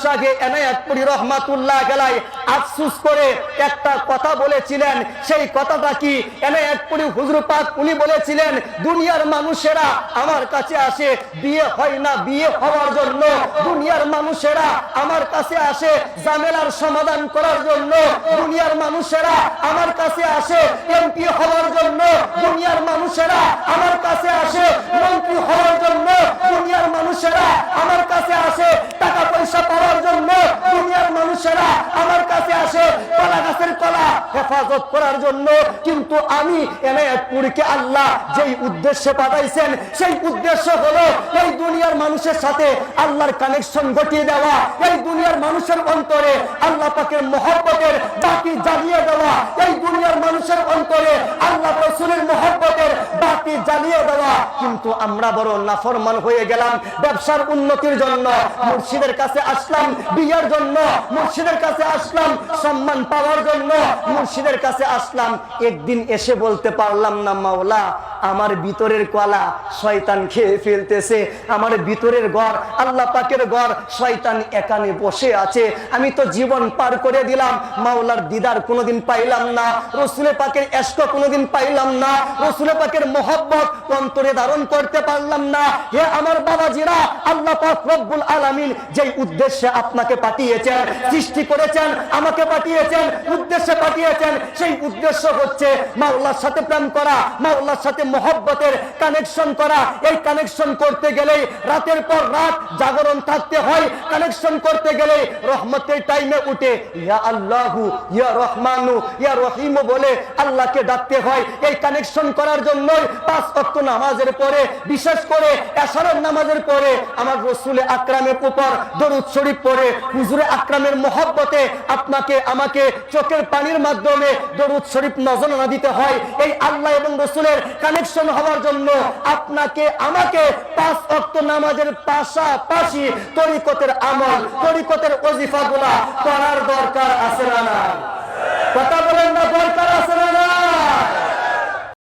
শাহে এনায়েতপুরী রহমাতুল্লাহ আলাইহি আফসোস করে একটা কথা বলেছিলেন। সেই কথাটা কি? এনায়েতপুরী হুজুর পাক উনি বলেছিলেন, দুনিয়ার মানুষেরা আমার কাছে আসে বিয়ে হয় না বিয়ে হওয়ার জন্য, দুনিয়ার মানুষেরা আমার কাছে আসে ঝামেলার সমাধান করার জন্য, দুনিয়ার মানুষেরা আমার কাছে আসে এমপি হওয়ার জন্য, দুনিয়ার মানুষেরা আমার কাছে আসে মন্ত্রী হওয়ার জন্য, দুনিয়ার মানুষেরা আমার কাছে আসে টাকা পয়সা পাওয়ার জন্য, দুনিয়ার মানুষেরা আমার কাছে আসে কলা গাছের কলা হেফাজত করার জন্য। কিন্তু আমি এনায়েতপুরীকে আল্লাহ যেই উদ্দেশ্যে পাঠাইছেন সেই উদ্দেশ্য হলো এই দুনিয়ার মানুষের সাথে আল্লাহর কানেকশন ঘটিয়ে দেওয়া, এই দুনিয়ার মানুষের অন্তরে আল্লাহ পাকের মহব্বতের বাতি জ্বালিয়ে দেওয়া, এই দুনিয়ার মানুষের অন্তরে আল্লাহ রাসূলের মহব্বতের বাতি জ্বালিয়ে দেওয়া। কিন্তু আমরা বড় নাফরমান হয়ে গেলাম। ব্যবসার উন্নতির জন্য মুর্শিদের কাছে আসলাম, বিয়ের জন্য মুর্শিদের কাছে আসলাম, সম্মান পাওয়ার জন্য মুর্শিদের কাছে আসলাম। একদিন এসে বলতে পারলাম না, মাওলা আমার ভিতরের কলা শয়তান খেয়ে ফেলতেছে, আমার ভিতরের ঘর আল্লাহ পাকের ঘর শয়তান একানে বসে আছে। আমি তো জীবন পার করে দিলাম, মাওলার দিদার কোনোদিন পাইলাম না, রাসূল পাকের ইশক কোনোদিন পাইলাম না, রাসূল পাকের মহব্বত অন্তরে ধারণ করতে পারলাম না। হে আমার বাবাজিরা, আল্লাহ পাক রব্বুল আলামিন যেই উদ্দেশ্যে আপনাকে পাঠিয়েছেন, সৃষ্টি করেছেন, আমাকে পাঠিয়েছেন, উদ্দেশ্যে পাঠিয়েছেন, সেই উদ্দেশ্য হচ্ছে মাওলার সাথে প্রেম করা, মাওলার সাথে মহব্বতের কানেকশন করা। এই কানেকশন করতে গেলে রাতের পর রাত জাগরণ থাকতে হয়, কানেকশন করতে গেলে রহমতের টাইমে উঠে ইয়া আল্লাহু ইয়া রহমানু ইয়া রহিম বলে আল্লাহকে ডাকতে হয়। এই কানেকশন করার জন্য 5 ওয়াক্ত নামাজের পরে, বিশেষ করে এশারের নামাজের পরে আমার রাসূল আকরামের উপর দরুদ শরীফ পড়ে হুজুরে আকরামের মহব্বতে আপনাকে আমাকে চোখের পানির মাধ্যমে দরুদ শরীফ নজরানা দিতে হয়। এই আল্লাহ এবং রাসূলের কানেকশন হওয়ার জন্য আপনাকে আমাকে 5 ওয়াক্ত নামাজের পাশাপাশি তরিকতের আমল, তরিকতের ওজিফাগুলো করার দরকার আছে না? কথা বলেন না, দরকার আছে না?